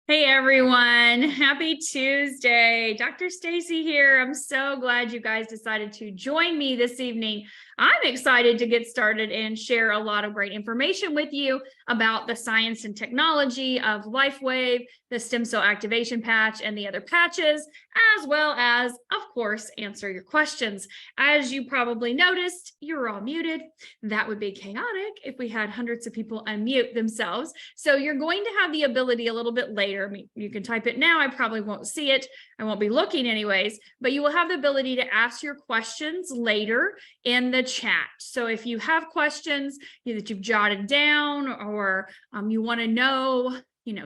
Hey everyone, happy Tuesday. Dr. Stacy here. I'm so glad you guys decided to join me this evening. I'm excited to get started and share a lot of great information with you about the science and technology of Lifewave, the stem cell activation patch, and the other patches, as well as, of course, answer your questions. As you probably noticed, you're all muted. That would be chaotic if we had hundreds of people unmute themselves. So you're going to have the ability a little bit later. I mean, you can type it now. I probably won't see it. I won't be looking anyways, but you will have the ability to ask your questions later in the chat. So if you have questions that you've jotted down or you want to know,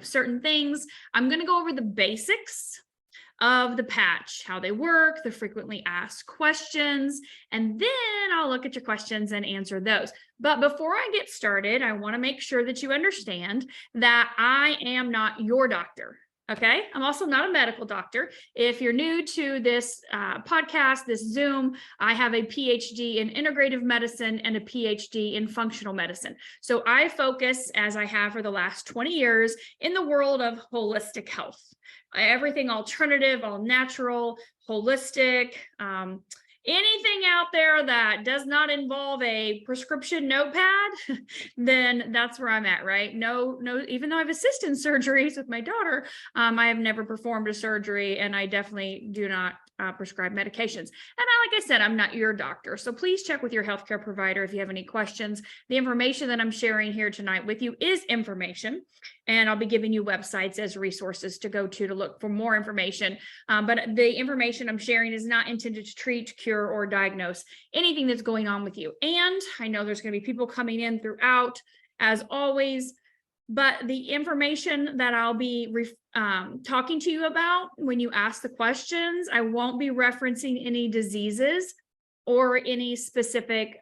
certain things, I'm going to go over the basics of the patch, how they work, the frequently asked questions, and then I'll look at your questions and answer those. But before I get started, I want to make sure that you understand that I am not your doctor. Okay, I'm also not a medical doctor. If you're new to this podcast, this Zoom, I have a PhD in integrative medicine and a PhD in functional medicine. So I focus, as I have for the last 20 years, in the world of holistic health. Everything alternative, all natural, holistic, anything out there that does not involve a prescription notepad, then that's where I'm at, right? No, even though I have assisted surgeries with my daughter, I have never performed a surgery, and I definitely do not prescribe medications. And like I said, I'm not your doctor. So please check with your healthcare provider if you have any questions. The information that I'm sharing here tonight with you is information, and I'll be giving you websites as resources to go to look for more information. But the information I'm sharing is not intended to treat, cure, or diagnose anything that's going on with you. And I know there's going to be people coming in throughout, as always, but the information that I'll be talking to you about when you ask the questions, I won't be referencing any diseases or any specific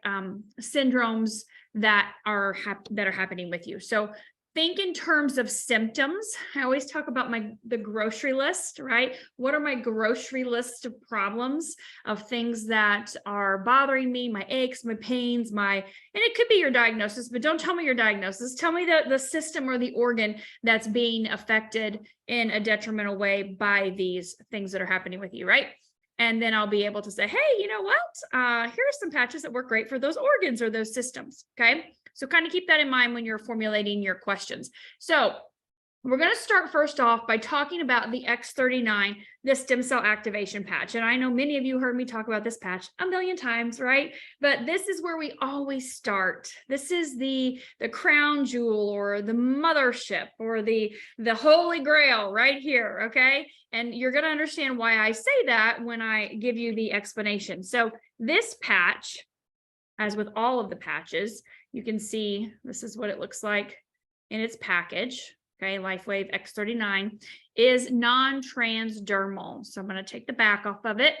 syndromes that are happening with you. So think in terms of symptoms. I always talk about the grocery list, right? What are my grocery list of problems, of things that are bothering me, my aches, my pains, and it could be your diagnosis, but don't tell me your diagnosis. Tell me the system or the organ that's being affected in a detrimental way by these things that are happening with you, right? And then I'll be able to say, hey, you know what? Here are some patches that work great for those organs or those systems, okay? So kind of keep that in mind when you're formulating your questions. So we're going to start first off by talking about the X39, the stem cell activation patch. And I know many of you heard me talk about this patch a million times, right? But this is where we always start. This is the crown jewel or the mothership or the holy grail right here, okay? And you're going to understand why I say that when I give you the explanation. So this patch, as with all of the patches, you can see this is what it looks like in its package. Okay, Lifewave X39 is non-transdermal. So I'm going to take the back off of it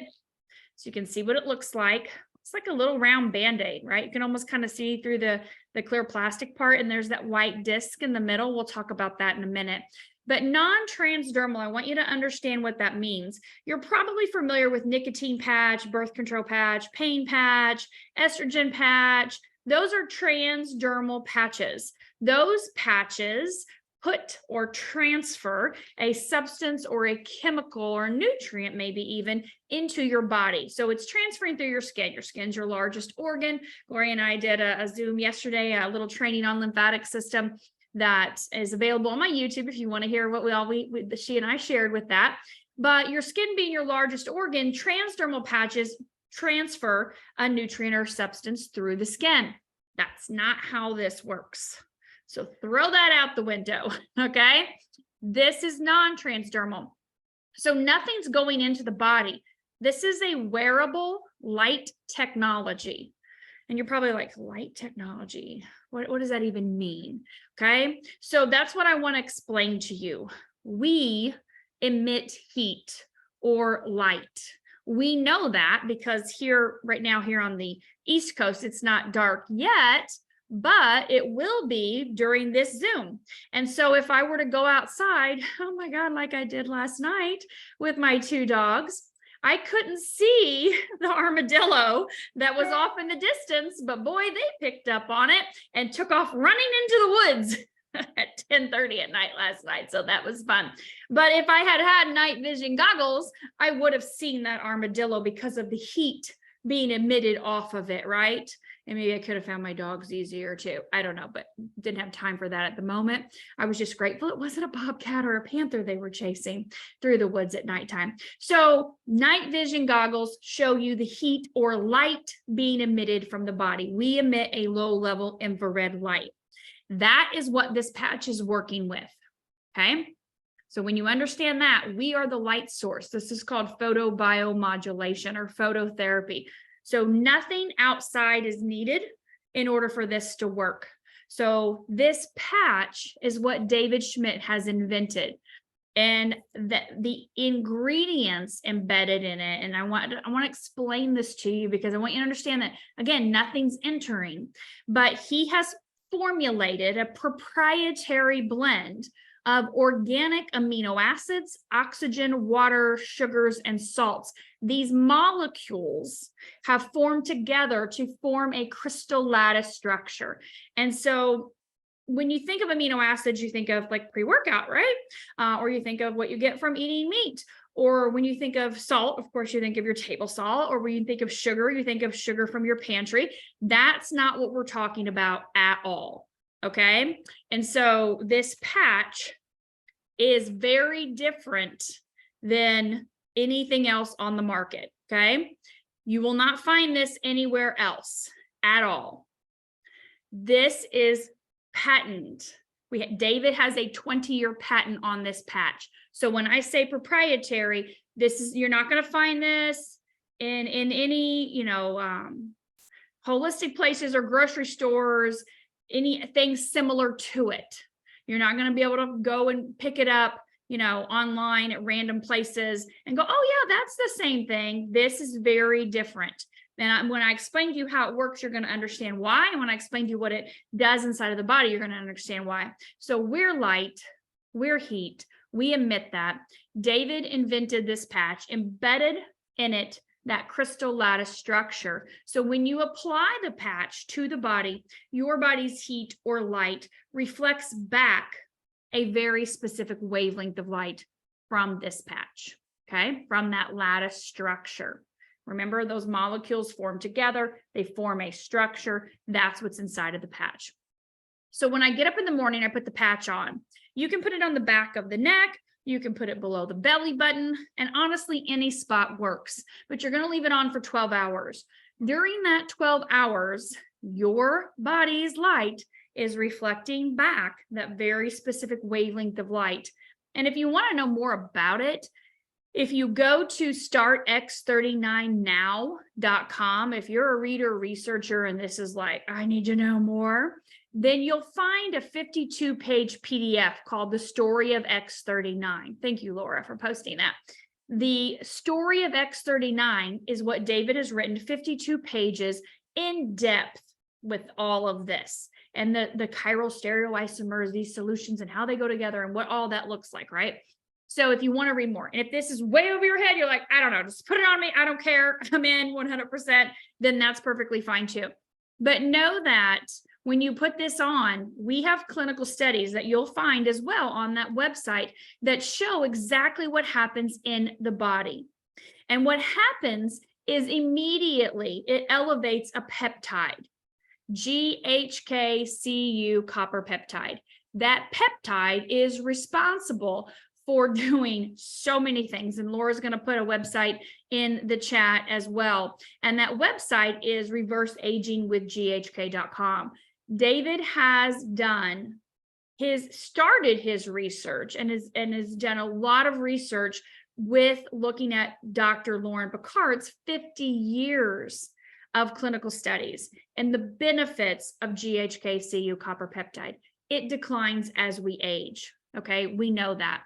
so you can see what it looks like. It's like a little round Band-Aid, right? You can almost kind of see through the clear plastic part, and there's that white disc in the middle. We'll talk about that in a minute. But non-transdermal, I want you to understand what that means. You're probably familiar with nicotine patch, birth control patch, pain patch, estrogen patch. Those are transdermal patches. Those patches put or transfer a substance or a chemical or nutrient, maybe even, into your body. So it's transferring through your skin. Your skin's your largest organ. Gloria and I did a Zoom yesterday, a little training on lymphatic system that is available on my YouTube if you want to hear what she and I shared with that. But your skin being your largest organ, transdermal patches transfer a nutrient or substance through the skin. That's not how this works. So throw that out the window, okay? This is non-transdermal. So nothing's going into the body. This is a wearable light technology. And you're probably like, light technology? What does that even mean? Okay, so that's what I want to explain to you. We emit heat or light. We know that because right now on the East Coast, it's not dark yet, but it will be during this Zoom. And so if I were to go outside, oh my God, like I did last night with my two dogs, I couldn't see the armadillo that was off in the distance, but boy, they picked up on it and took off running into the woods. at 10:30 at night last night. So that was fun. But if I had had night vision goggles, I would have seen that armadillo because of the heat being emitted off of it, right? And maybe I could have found my dogs easier too. I don't know, but didn't have time for that at the moment. I was just grateful it wasn't a bobcat or a panther they were chasing through the woods at nighttime. So night vision goggles show you the heat or light being emitted from the body. We emit a low-level infrared light. That is what this patch is working with, okay? So when you understand that, we are the light source. This is called photobiomodulation or phototherapy. So nothing outside is needed in order for this to work. So this patch is what David Schmidt has invented. And the ingredients embedded in it, and I want to explain this to you because I want you to understand that, again, nothing's entering, but he has formulated a proprietary blend of organic amino acids, oxygen, water, sugars, and salts. These molecules have formed together to form a crystal lattice structure. And so when you think of amino acids, you think of like pre-workout, right? Or you think of what you get from eating meat. Or when you think of salt, of course, you think of your table salt. Or when you think of sugar, you think of sugar from your pantry. That's not what we're talking about at all, okay? And so this patch is very different than anything else on the market, okay? You will not find this anywhere else at all. This is patented. David has a 20-year patent on this patch. So when I say proprietary, this is, you're not going to find this in any, holistic places or grocery stores, anything similar to it. You're not going to be able to go and pick it up, online at random places and go, oh yeah, that's the same thing. This is very different. And when I explain to you how it works, you're going to understand why. And when I explain to you what it does inside of the body, you're going to understand why. So we're light, we're heat, we emit that. David invented this patch, embedded in it that crystal lattice structure. So when you apply the patch to the body, your body's heat or light reflects back a very specific wavelength of light from this patch, okay? From that lattice structure. Remember, those molecules form together, they form a structure. That's what's inside of the patch. So when I get up in the morning, I put the patch on. You can put it on the back of the neck, you can put it below the belly button, and honestly, any spot works, but you're gonna leave it on for 12 hours. During that 12 hours, your body's light is reflecting back that very specific wavelength of light. And if you wanna know more about it, if you go to startx39now.com, if you're a reader, researcher, and this is like, I need to know more, then you'll find a 52-page PDF called The Story of X39. Thank you, Laura, for posting that. The Story of X39 is what David has written, 52 pages in depth with all of this and the chiral stereoisomers, these solutions and how they go together and what all that looks like, right? So if you want to read more, and if this is way over your head, you're like, I don't know, just put it on me, I don't care, I'm in 100%, then that's perfectly fine too. But know that when you put this on, we have clinical studies that you'll find as well on that website that show exactly what happens in the body. And what happens is immediately it elevates a peptide, GHK-Cu copper peptide. That peptide is responsible for doing so many things. And Laura's going to put a website in the chat as well. And that website is reverseagingwithghk.com. David has started his research and has done a lot of research with looking at Dr. Lauren Picard's 50 years of clinical studies and the benefits of GHK-Cu copper peptide. It declines as we age. Okay, we know that.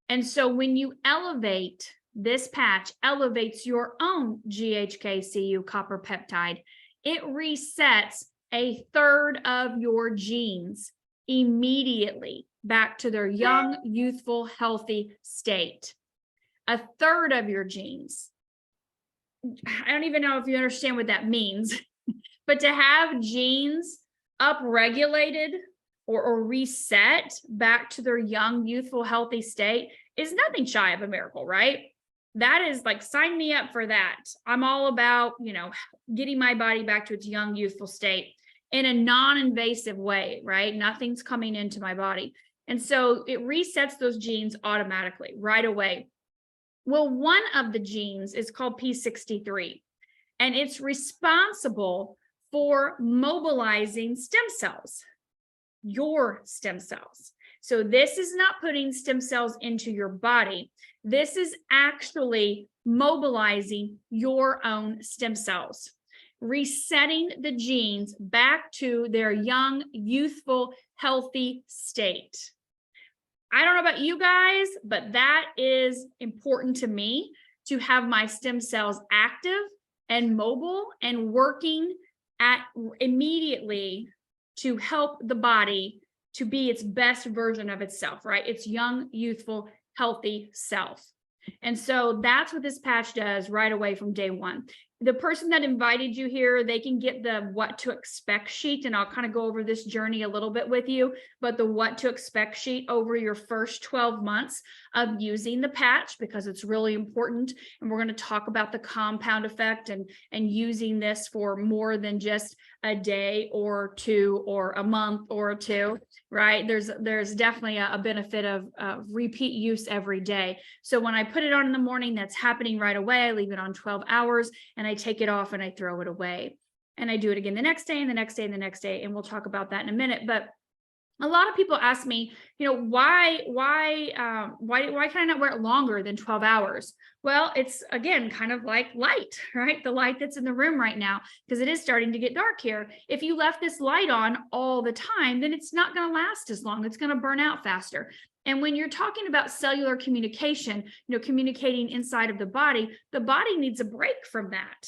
And so when you elevate, this patch elevates your own GHK-Cu copper peptide, it resets a third of your genes immediately back to their young, youthful, healthy state. A third of your genes. I don't even know if you understand what that means, but to have genes upregulated or reset back to their young, youthful, healthy state is nothing shy of a miracle, right? That is like, sign me up for that. I'm all about, getting my body back to its young, youthful state in a non-invasive way, right? Nothing's coming into my body. And so it resets those genes automatically right away. Well, one of the genes is called P63, and it's responsible for mobilizing stem cells, your stem cells. So this is not putting stem cells into your body. This is actually mobilizing your own stem cells, resetting the genes back to their young, youthful, healthy state. I don't know about you guys, but that is important to me, to have my stem cells active and mobile and working immediately to help the body to be its best version of itself, right? Its young, youthful, healthy self. And so that's what this patch does right away from day one. The person that invited you here, they can get the what to expect sheet, and I'll kind of go over this journey a little bit with you, but the what to expect sheet over your first 12 months of using the patch, because it's really important. And we're going to talk about the compound effect and using this for more than just a day or two or a month or two, right? There's definitely a benefit of repeat use every day. So when I put it on in the morning, that's happening right away. I leave it on 12 hours and I take it off and I throw it away. And I do it again the next day and the next day and the next day. And we'll talk about that in a minute. But a lot of people ask me, why can I not wear it longer than 12 hours? Well, it's, again, kind of like light, right? The light that's in the room right now, because it is starting to get dark here. If you left this light on all the time, then it's not going to last as long. It's going to burn out faster. And when you're talking about cellular communication, communicating inside of the body needs a break from that,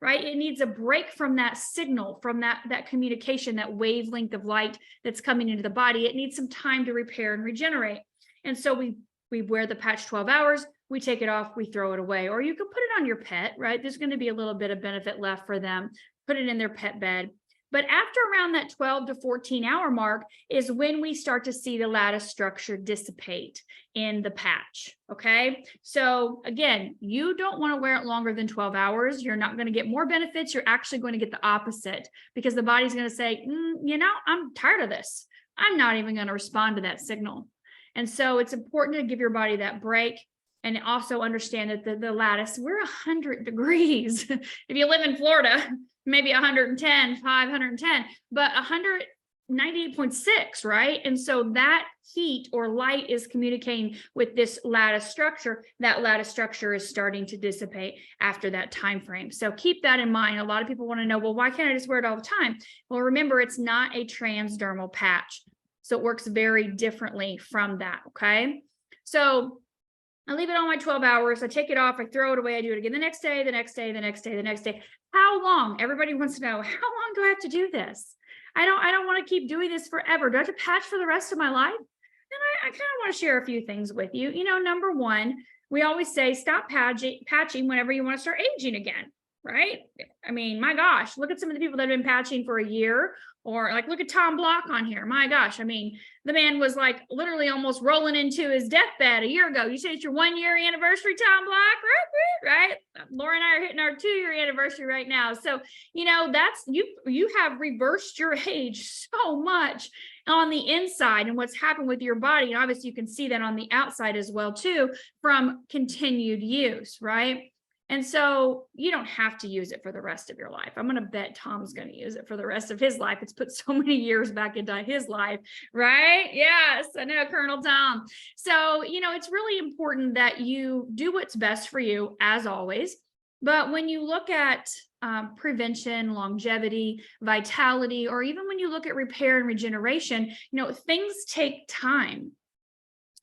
right? It needs a break from that signal, from that communication, that wavelength of light that's coming into the body. It needs some time to repair and regenerate. And so we wear the patch 12 hours, we take it off, we throw it away. Or you can put it on your pet, right? There's going to be a little bit of benefit left for them. Put it in their pet bed. But after around that 12 to 14 hour mark is when we start to see the lattice structure dissipate in the patch, okay? So again, you don't want to wear it longer than 12 hours. You're not going to get more benefits. You're actually going to get the opposite, because the body's going to say, I'm tired of this. I'm not even going to respond to that signal. And so it's important to give your body that break. And also understand that the lattice, we're 100 degrees. If you live in Florida, maybe 110, 510, but 198.6, right? And so that heat or light is communicating with this lattice structure. That lattice structure is starting to dissipate after that time frame. So keep that in mind. A lot of people want to know, well, why can't I just wear it all the time? Well, remember, it's not a transdermal patch. So it works very differently from that, okay? So I leave it on my 12 hours. I take it off. I throw it away. I do it again the next day, the next day, the next day, the next day. How long? Everybody wants to know, how long do I have to do this? I don't want to keep doing this forever. Do I have to patch for the rest of my life? And I kind of want to share a few things with you. Number one, we always say stop patching whenever you want to start aging again, right? I mean, my gosh, look at some of the people that have been patching for a year, or like, look at Tom Block on here. My gosh, I mean, the man was like literally almost rolling into his deathbed a year ago. You say it's your 1 year anniversary, Tom Block, right? Laura and I are hitting our 2 year anniversary right now. So, that's, you have reversed your age so much on the inside and what's happened with your body. And obviously you can see that on the outside as well too, from continued use, right? And so you don't have to use it for the rest of your life. I'm going to bet Tom's going to use it for the rest of his life. It's put so many years back into his life, right? Yes, I know, Colonel Tom. So, it's really important that you do what's best for you, as always. But when you look at prevention, longevity, vitality, or even when you look at repair and regeneration, things take time.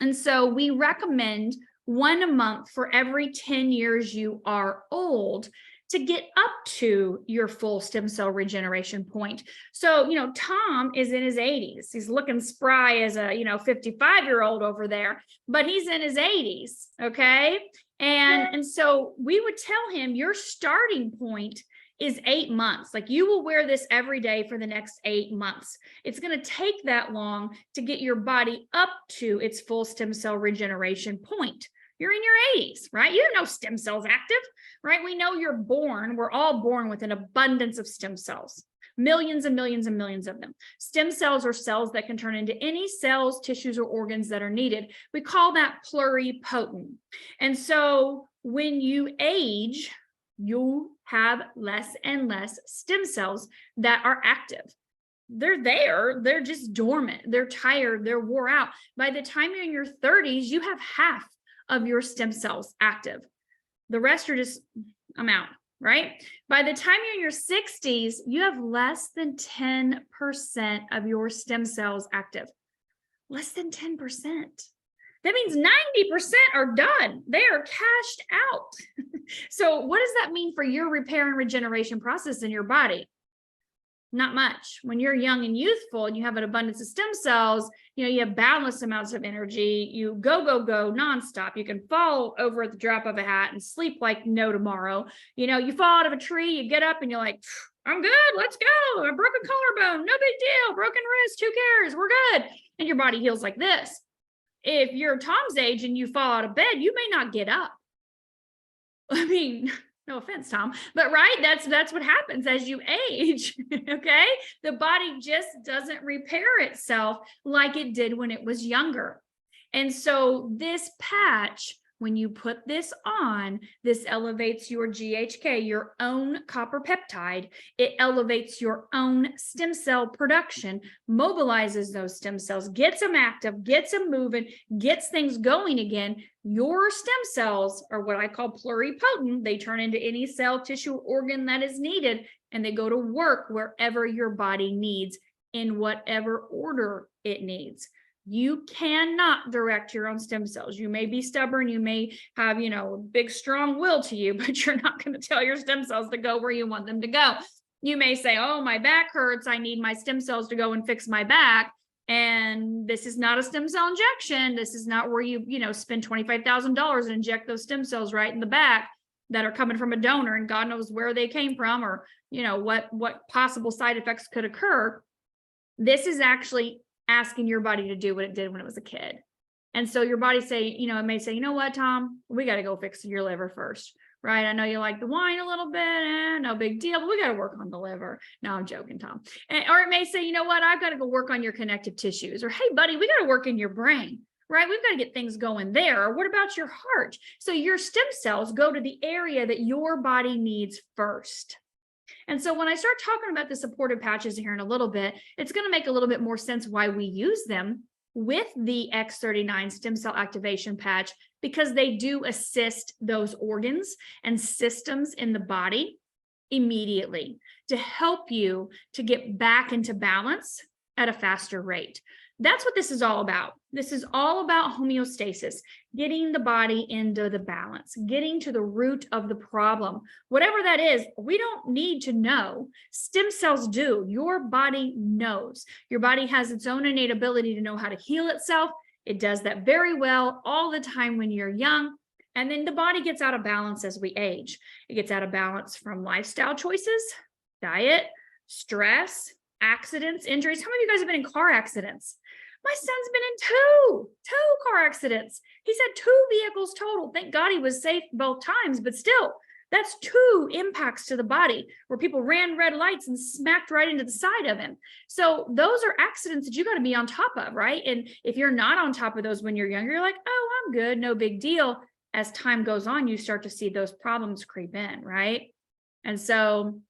And so we recommend 1 a month for every 10 years you are old to get up to your full stem cell regeneration point. So, Tom is in his 80s. He's looking spry as a, 55-year-old over there, but he's in his 80s, okay? And so we would tell him your starting point is 8 months. Like, you will wear this every day for the next 8 months. It's going to take that long to get your body up to its full stem cell regeneration point. You're in your 80s, right? You don't know stem cells active, right? We know we're all born with an abundance of stem cells, millions and millions and millions of them. Stem cells are cells that can turn into any cells, tissues, or organs that are needed. We call that pluripotent. And so when you age, you have less and less stem cells that are active. They're there, they're just dormant, they're tired, they're wore out. By the time you're in your 30s, you have half of your stem cells active. The rest are just, I'm out, right? By the time you're in your 60s, you have less than 10% of your stem cells active. Less than 10%. That means 90% are done. They are cashed out. So what does that mean for your repair and regeneration process in your body? Not much. When you're young and youthful and you have an abundance of stem cells, you have boundless amounts of energy. You go nonstop. You can fall over at the drop of a hat and sleep like no tomorrow. You fall out of a tree, you get up and you're like, I'm good, let's go. I broke a collarbone, no big deal. Broken wrist, who cares? We're good. And your body heals like this. If you're Tom's age and you fall out of bed, you may not get up. I mean, no offense, Tom, but right, that's what happens as you age. Okay, the body just doesn't repair itself like it did when it was younger. And so this patch, when you put this on, this elevates your GHK, your own copper peptide. It elevates your own stem cell production, mobilizes those stem cells, gets them active, gets them moving, gets things going again. Your stem cells are what I call pluripotent. They turn into any cell, tissue, organ that is needed, and they go to work wherever your body needs in whatever order it needs. You cannot direct your own stem cells. You may be stubborn, you may have, a big, strong will to you, but you're not going to tell your stem cells to go where you want them to go. You may say, oh, my back hurts, I need my stem cells to go and fix my back. And this is not a stem cell injection. This is not where you spend $25,000 and inject those stem cells right in the back that are coming from a donor, and God knows where they came from, or, what possible side effects could occur. This is actually asking your body to do what it did when it was a kid. And so your body it may say, you know what, Tom, we got to go fix your liver first, right? I know you like the wine a little bit, no big deal, but we got to work on the liver. No, I'm joking, Tom. Or it may say, you know what, I've got to go work on your connective tissues, or hey, buddy, we got to work in your brain, right? We've got to get things going there. Or what about your heart? So your stem cells go to the area that your body needs first. And so when I start talking about the supportive patches here in a little bit, it's going to make a little bit more sense why we use them with the X39 stem cell activation patch, because they do assist those organs and systems in the body immediately to help you to get back into balance at a faster rate. That's what this is all about. This is all about homeostasis, getting the body into the balance, getting to the root of the problem. Whatever that is, we don't need to know. Stem cells do. Your body knows. Your body has its own innate ability to know how to heal itself. It does that very well all the time when you're young. And then the body gets out of balance as we age. It gets out of balance from lifestyle choices, diet, stress, accidents, injuries. How many of you guys have been in car accidents? My son's been in two car accidents. He's had 2 vehicles total. Thank God he was safe both times, but still, that's 2 impacts to the body where people ran red lights and smacked right into the side of him. So those are accidents that you got to be on top of, right? And if you're not on top of those when you're younger, you're like, oh, I'm good, no big deal. As time goes on, you start to see those problems creep in, right? And so,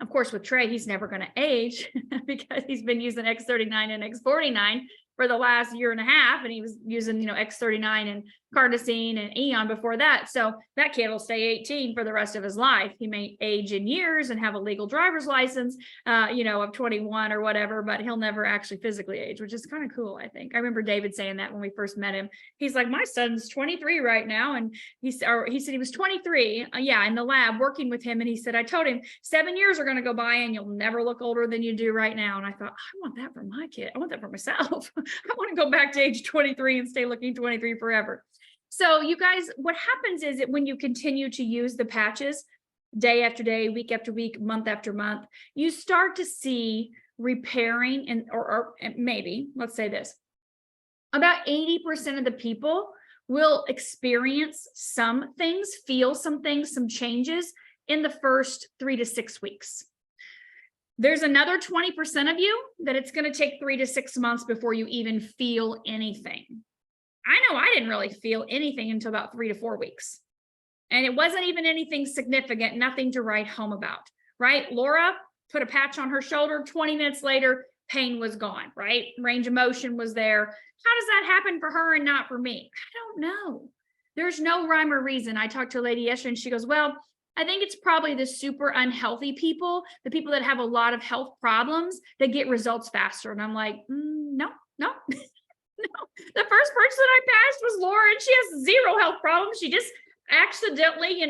of course, with Trey, he's never going to age because he's been using X39 and X49 for the last year and a half, and he was using, X39 and carnosine and Eon before that. So that kid will stay 18 for the rest of his life. He may age in years and have a legal driver's license, of 21 or whatever, but he'll never actually physically age, which is kind of cool, I think. I remember David saying that when we first met him. He's like, my son's 23 right now. And he said he was 23, in the lab working with him. And he said, I told him 7 years are going to go by and you'll never look older than you do right now. And I thought, I want that for my kid. I want that for myself. I want to go back to age 23 and stay looking 23 forever. So you guys, what happens is that when you continue to use the patches, day after day, week after week, month after month, you start to see repairing or maybe, let's say this, about 80% of the people will experience some things, feel some things, some changes in the first 3 to 6 weeks. There's another 20% of you that it's going to take 3 to 6 months before you even feel anything. I know I didn't really feel anything until about 3 to 4 weeks. And it wasn't even anything significant, nothing to write home about, right? Laura put a patch on her shoulder, 20 minutes later, pain was gone, right? Range of motion was there. How does that happen for her and not for me? I don't know. There's no rhyme or reason. I talked to a lady yesterday and she goes, well, I think it's probably the super unhealthy people, the people that have a lot of health problems that get results faster. And I'm like, no. No. The first person I passed was Laura, and she has zero health problems. She just accidentally,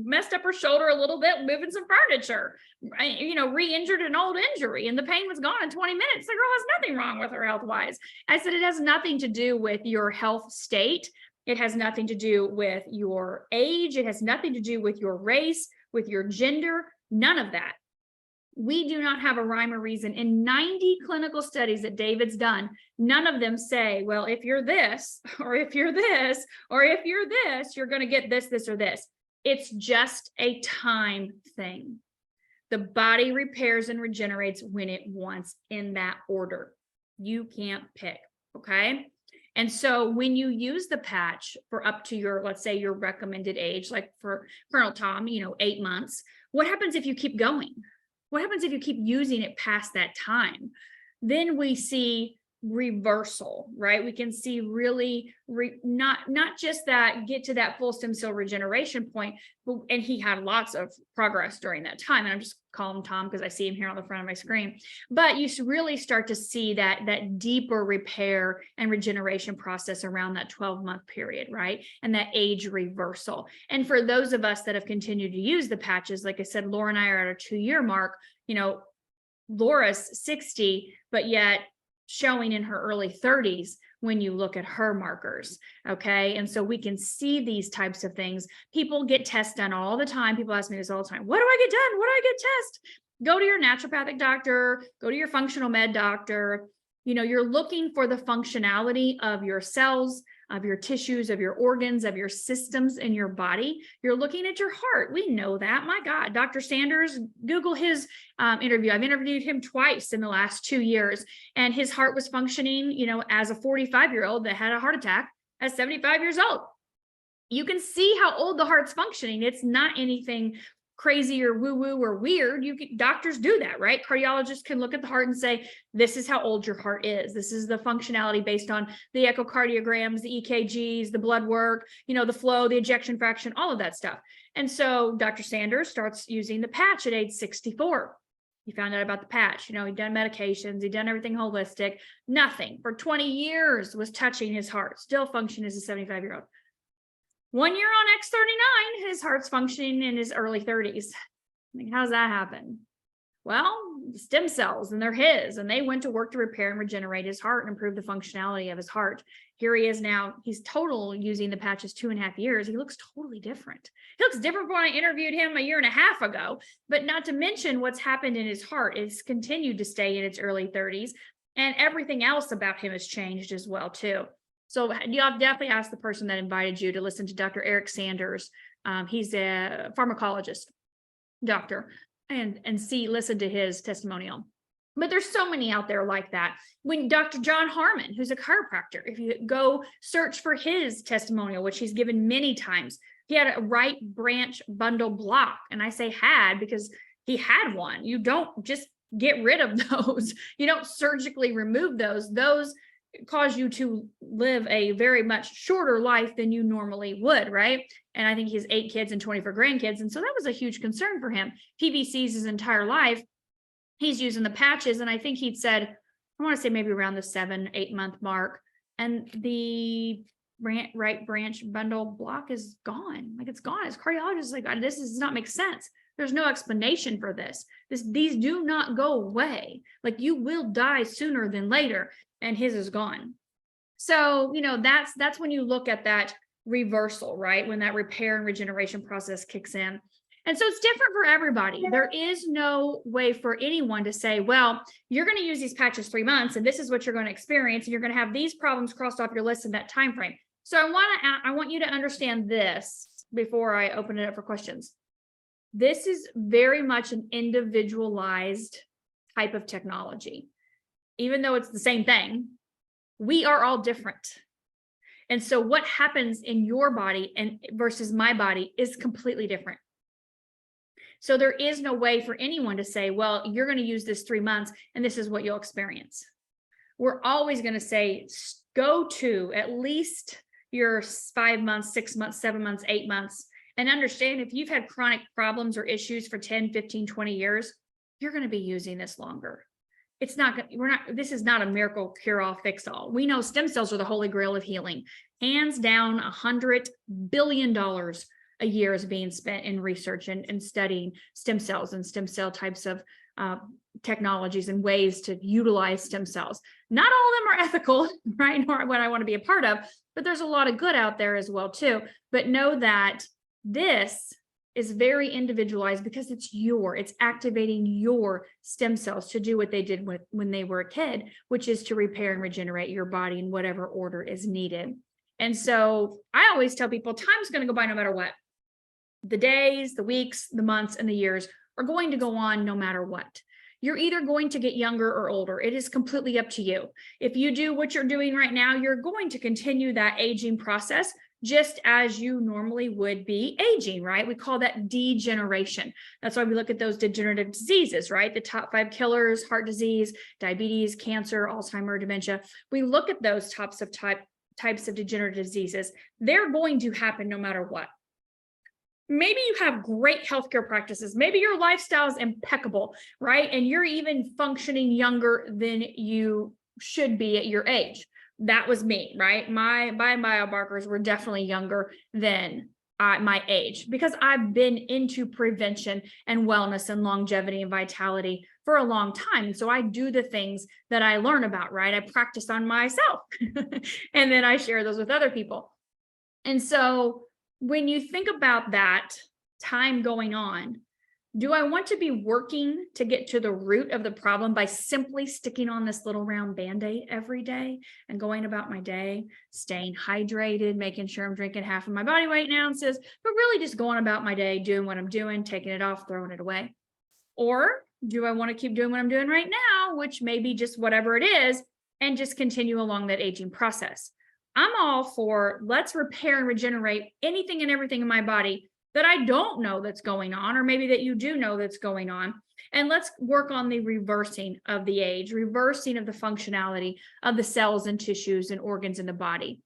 messed up her shoulder a little bit, moving some furniture, re-injured an old injury, and the pain was gone in 20 minutes. The girl has nothing wrong with her health-wise. I said, it has nothing to do with your health state. It has nothing to do with your age. It has nothing to do with your race, with your gender, none of that. We do not have a rhyme or reason. In 90 clinical studies that David's done, none of them say, well, if you're this, or if you're this, or if you're this, you're going to get this, this, or this. It's just a time thing. The body repairs and regenerates when it wants, in that order. You can't pick, okay? And so when you use the patch for up to your, let's say your recommended age, like for Colonel Tom, 8 months, what happens if you keep going? What happens if you keep using it past that time? Then we see reversal, right? We can see really not just that get to that full stem cell regeneration point, and he had lots of progress during that time. And I'm just calling him Tom because I see him here on the front of my screen. But you really start to see that deeper repair and regeneration process around that 12-month period, right? And that age reversal. And for those of us that have continued to use the patches, like I said, Laura and I are at our 2-year mark. Laura's 60, but yet showing in her early 30s when you look at her markers, okay? And so we can see these types of things. People get tests done all the time. People ask me this all the time. What do I get done? What do I get tested? Go to your naturopathic doctor, go to your functional med doctor. You're looking for the functionality of your cells, of your tissues, of your organs, of your systems in your body. You're looking at your heart. We know that. My God, Dr. Sanders, Google his interview. I've interviewed him twice in the last 2 years, and his heart was functioning, as a 45-year-old that had a heart attack at 75 years old. You can see how old the heart's functioning. It's not anything crazy or woo-woo or weird. Doctors do that, right? Cardiologists can look at the heart and say, this is how old your heart is. This is the functionality based on the echocardiograms, the EKGs, the blood work, the flow, the ejection fraction, all of that stuff. And so Dr. Sanders starts using the patch at age 64. He found out about the patch. He'd done medications, he'd done everything holistic. Nothing for 20 years was touching his heart, still functioning as a 75-year-old. 1 year on X39, his heart's functioning in his early 30s. How does that happen? Well, stem cells, and they're his, and they went to work to repair and regenerate his heart and improve the functionality of his heart. Here he is now. He's total using the patches 2.5 years. He looks totally different. He looks different from when I interviewed him 1.5 years ago, but not to mention what's happened in his heart. It's continued to stay in its early 30s, and everything else about him has changed as well, too. So you'll definitely ask the person that invited you to listen to Dr. Eric Sanders. He's a pharmacologist doctor, and listen to his testimonial. But there's so many out there like that. When Dr. John Harmon, who's a chiropractor, if you go search for his testimonial, which he's given many times, he had a right branch bundle block. And I say had because he had one. You don't just get rid of those. You don't surgically remove those. Those cause you to live a very much shorter life than you normally would, right? And I think he has 8 kids and 24 grandkids. And so that was a huge concern for him. PVCs his entire life. He's using the patches. And I think he'd said, I want to say maybe around the 7-8 month mark. And the right branch bundle block is gone. Like, it's gone. His cardiologist is like, this does not make sense. There's no explanation for this. These do not go away. Like, you will die sooner than later. And his is gone. So, that's when you look at that reversal, right? When that repair and regeneration process kicks in. And so it's different for everybody. There is no way for anyone to say, well, you're going to use these patches 3 months and this is what you're going to experience. And you're going to have these problems crossed off your list in that time frame. So I want you to understand this before I open it up for questions. This is very much an individualized type of technology. Even though it's the same thing, we are all different. And so what happens in your body and versus my body is completely different. So there is no way for anyone to say, well, you're going to use this 3 months and this is what you'll experience. We're always going to say, go to at least your 5 months, 6 months, 7 months, 8 months, and understand if you've had chronic problems or issues for 10, 15, 20 years, you're going to be using this longer. It's not, this is not a miracle cure all fix all. We know stem cells are the holy grail of healing. Hands down, $100 billion a year is being spent in research and studying stem cells and stem cell types of technologies and ways to utilize stem cells. Not all of them are ethical, right? Nor what I want to be a part of, but there's a lot of good out there as well too. But know that this is very individualized because it's activating your stem cells to do what they did when they were a kid, which is to repair and regenerate your body in whatever order is needed. And so I always tell people time's going to go by no matter what. The days, the weeks, the months, and the years are going to go on no matter what. You're either going to get younger or older. It is completely up to you. If you do what you're doing right now, you're going to continue that aging process just as you normally would be aging, right? We call that degeneration. That's why we look at those degenerative diseases, right? The top 5 killers: heart disease, diabetes, cancer, Alzheimer's, dementia. We look at those types of degenerative diseases. They're going to happen no matter what. Maybe you have great healthcare practices. Maybe your lifestyle is impeccable, right? And you're even functioning younger than you should be at your age. That was me, right? My biomarkers were definitely younger than my age because I've been into prevention and wellness and longevity and vitality for a long time. And so I do the things that I learn about, right? I practice on myself and then I share those with other people. And so when you think about that time going on, do I want to be working to get to the root of the problem by simply sticking on this little round Band-Aid every day and going about my day, staying hydrated, making sure I'm drinking half of my body weight in ounces, but really just going about my day, doing what I'm doing, taking it off, throwing it away? Or do I want to keep doing what I'm doing right now, which may be just whatever it is, and just continue along that aging process? I'm all for let's repair and regenerate anything and everything in my body that I don't know that's going on, or maybe that you do know that's going on. And let's work on the reversing of the age, reversing of the functionality of the cells and tissues and organs in the body.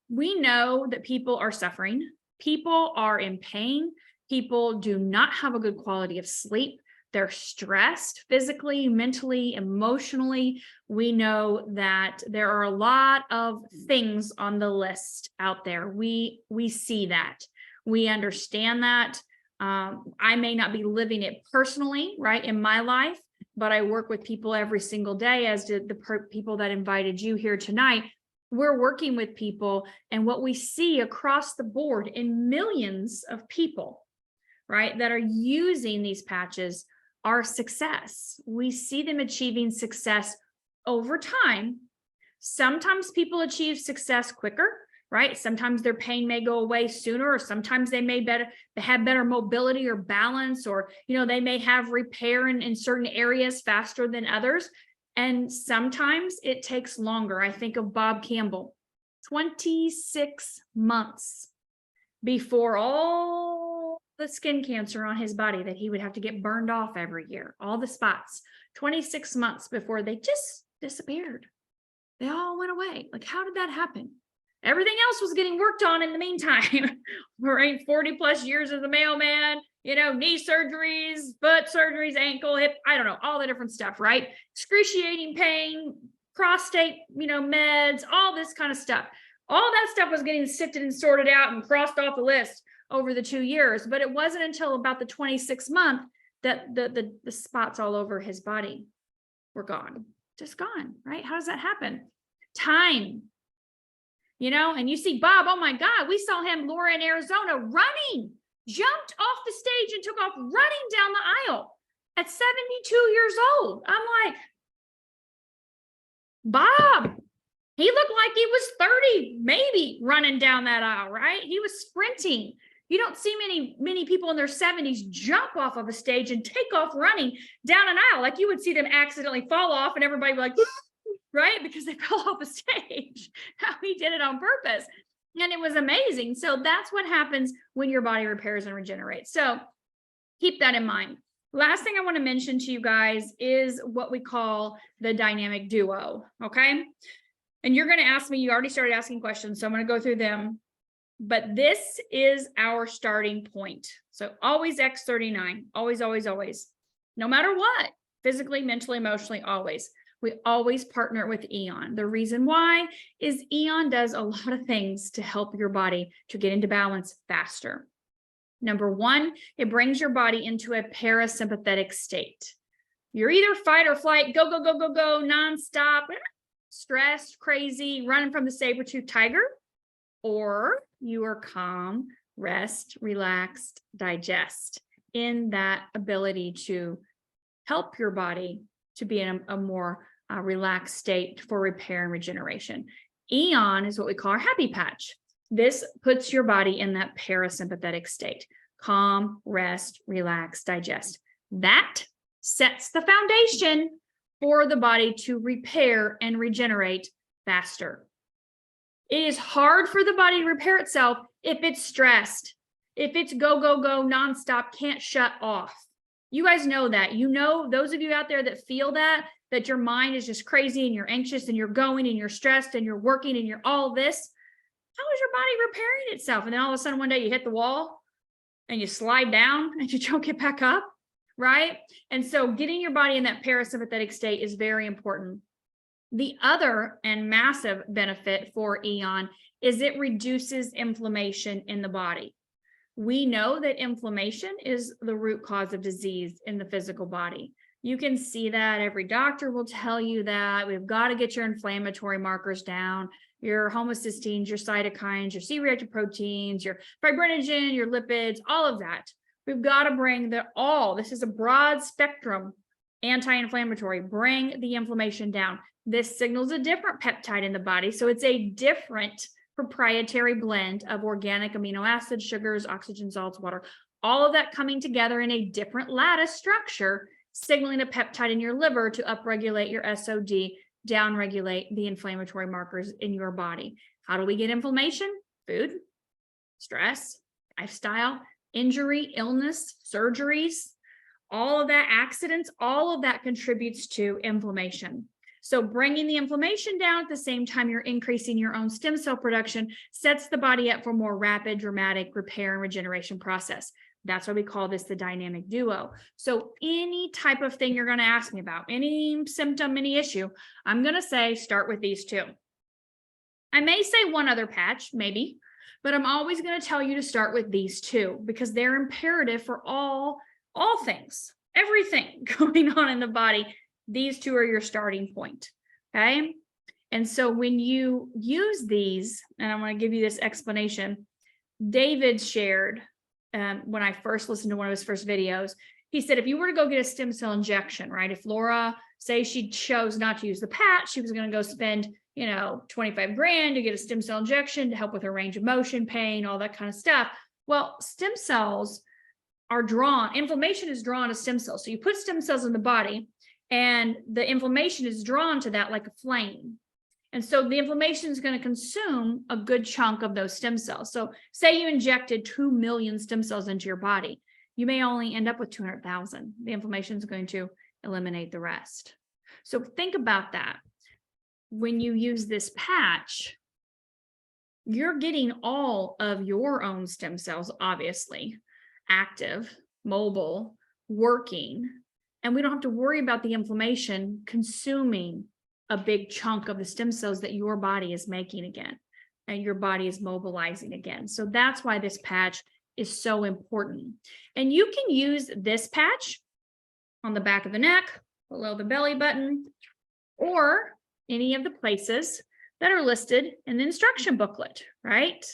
We know that people are suffering. People are in pain. People do not have a good quality of sleep. They're stressed physically, mentally, emotionally. We know that there are a lot of things on the list out there. We see that. We understand that. I may not be living it personally, right, in my life, but I work with people every single day, as did the people that invited you here tonight. We're working with people, and what we see across the board in millions of people, right, that are using these patches are success. We see them achieving success over time. Sometimes people achieve success quicker, right? Sometimes their pain may go away sooner, or sometimes they may have better mobility or balance, or they may have repair in certain areas faster than others. And sometimes it takes longer. I think of Bob Campbell, 26 months before all the skin cancer on his body that he would have to get burned off every year, all the spots, 26 months before they just disappeared. They all went away. Like, how did that happen? Everything else was getting worked on in the meantime, right? 40 plus years as a mailman, knee surgeries, foot surgeries, ankle, hip, I don't know, all the different stuff, right? Excruciating pain, prostate, meds, all this kind of stuff. All that stuff was getting sifted and sorted out and crossed off the list over the 2 years. But it wasn't until about the 26th month that the spots all over his body were gone, just gone, right? How does that happen? Time. And you see Bob, oh my God, we saw him, Laura, in Arizona running jumped off the stage and took off running down the aisle at 72 years old. I'm like, Bob, he looked like he was 30, maybe running down that aisle, right? He was sprinting. You don't see many people in their 70s jump off of a stage and take off running down an aisle. Like you would see them accidentally fall off and everybody would be like, right? Because they fell off a stage. How he did it on purpose. And it was amazing. So that's what happens when your body repairs and regenerates. So keep that in mind. Last thing I want to mention to you guys is what we call the dynamic duo. Okay. And you're going to ask me, you already started asking questions, so I'm going to go through them. But this is our starting point. So always X39, always, always, always, no matter what, physically, mentally, emotionally, always. We always partner with Eon. The reason why is Eon does a lot of things to help your body to get into balance faster. Number one, it brings your body into a parasympathetic state. You're either fight or flight, go, go, go, go, go, nonstop, stressed, crazy, running from the saber-toothed tiger, or you are calm, rest, relaxed, digest, in that ability to help your body to be in a more relaxed state for repair and regeneration. Eon is what we call our happy patch. This puts your body in that parasympathetic state. Calm, rest, relax, digest. That sets the foundation for the body to repair and regenerate faster. It is hard for the body to repair itself if it's stressed, if it's go, go, go, nonstop, can't shut off. You guys know that. You know, those of you out there that feel that your mind is just crazy and you're anxious and you're going and you're stressed and you're working and you're all this. How is your body repairing itself? And then all of a sudden one day you hit the wall and you slide down and you don't get back up, right? And so getting your body in that parasympathetic state is very important. The other and massive benefit for Eon is it reduces inflammation in the body. We know that inflammation is the root cause of disease in the physical body. You can see that. Every doctor will tell you that. We've got to get your inflammatory markers down, your homocysteines, your cytokines, your C-reactive proteins, your fibrinogen, your lipids, all of that. We've got to bring this is a broad spectrum anti-inflammatory, bring the inflammation down. This signals a different peptide in the body. So it's a different proprietary blend of organic amino acids, sugars, oxygen, salts, water, all of that coming together in a different lattice structure, signaling a peptide in your liver to upregulate your SOD, downregulate the inflammatory markers in your body. How do we get inflammation? Food, stress, lifestyle, injury, illness, surgeries, all of that, accidents, all of that contributes to inflammation. So bringing the inflammation down at the same time you're increasing your own stem cell production sets the body up for more rapid, dramatic repair and regeneration process. That's why we call this the dynamic duo. So any type of thing you're going to ask me about, any symptom, any issue, I'm going to say start with these two. I may say one other patch, maybe, but I'm always going to tell you to start with these two because they're imperative for all things, everything going on in the body. These two are your starting point, okay? And so when you use these, and I want to give you this explanation, David shared when I first listened to one of his first videos, he said, if you were to go get a stem cell injection, right? If Laura, say she chose not to use the patch, she was going to go spend, 25 grand to get a stem cell injection to help with her range of motion, pain, all that kind of stuff. Well, stem cells are drawn, inflammation is drawn to stem cells. So you put stem cells in the body and the inflammation is drawn to that like a flame. And so the inflammation is going to consume a good chunk of those stem cells. So say you injected 2 million stem cells into your body, you may only end up with 200,000. The inflammation is going to eliminate the rest. So think about that. When you use this patch, you're getting all of your own stem cells, obviously, active, mobile, working, and we don't have to worry about the inflammation consuming a big chunk of the stem cells that your body is making again, and your body is mobilizing again. So that's why this patch is so important. And you can use this patch on the back of the neck, below the belly button, or any of the places that are listed in the instruction booklet, right?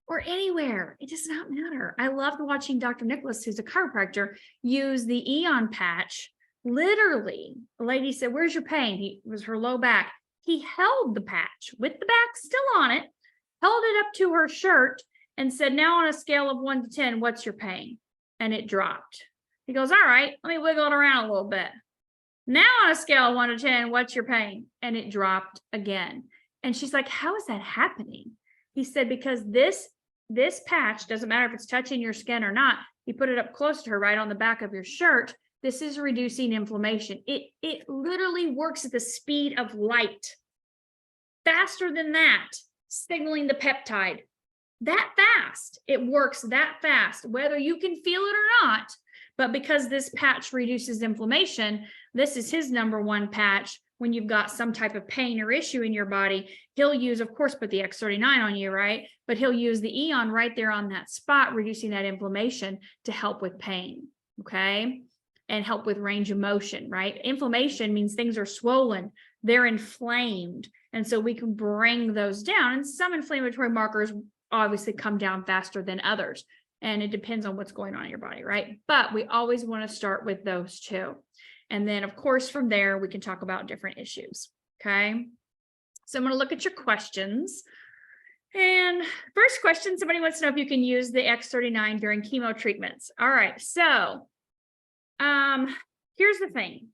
or anywhere. It does not matter. I loved watching Dr. Nicholas, who's a chiropractor, use the Eon patch. Literally, a lady said, "Where's your pain?" It was her low back. He held the patch with the back still on it, held it up to her shirt, and said, "Now on a scale of 1 to 10, what's your pain?" And it dropped. He goes, "All right, let me wiggle it around a little bit. Now on a scale of 1 to 10, what's your pain?" And it dropped again. And she's like, "How is that happening?" He said, "Because this patch, doesn't matter if it's touching your skin or not, you put it up close to her right on the back of your shirt. This is reducing inflammation. It literally works at the speed of light. Faster than that, signaling the peptide. That fast. It works that fast, whether you can feel it or not. But because this patch reduces inflammation, this is his #1 patch. When you've got some type of pain or issue in your body, he'll use, of course, put the X39 on you, right? But he'll use the Eon right there on that spot, reducing that inflammation to help with pain, okay? And help with range of motion, right? Inflammation means things are swollen, they're inflamed. And so we can bring those down. And some inflammatory markers obviously come down faster than others. And it depends on what's going on in your body, right? But we always want to start with those two. And then, of course, from there, we can talk about different issues, okay? So I'm going to look at your questions. And first question, somebody wants to know if you can use the X39 during chemo treatments. All right, so here's the thing.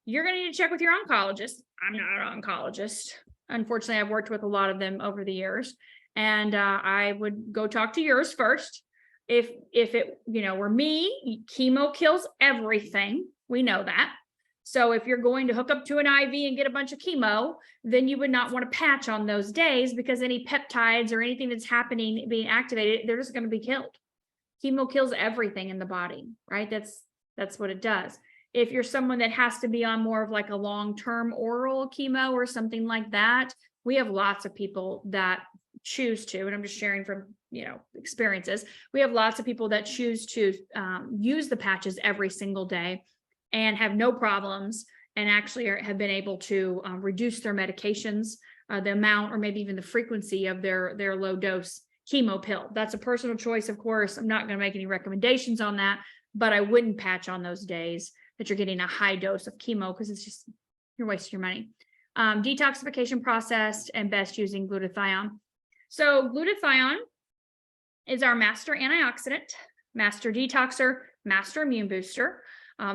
You're going to need to check with your oncologist. I'm not an oncologist. Unfortunately, I've worked with a lot of them over the years. And I would go talk to yours first. If it, were me, chemo kills everything. We know that. So if you're going to hook up to an IV and get a bunch of chemo, then you would not want to patch on those days, because any peptides or anything that's happening, being activated, they're just going to be killed. Chemo kills everything in the body, right? That's what it does. If you're someone that has to be on more of like a long-term oral chemo or something like that, we have lots of people that choose to, and I'm just sharing from, experiences. We have lots of people that choose to use the patches every single day and have no problems, and actually have been able to reduce their medications, the amount or maybe even the frequency of their low dose chemo pill. That's a personal choice, of course. I'm not going to make any recommendations on that, but I wouldn't patch on those days that you're getting a high dose of chemo, because it's just, you're wasting your money. Detoxification process, and best using glutathione. So glutathione is our master antioxidant, master detoxer, master immune booster.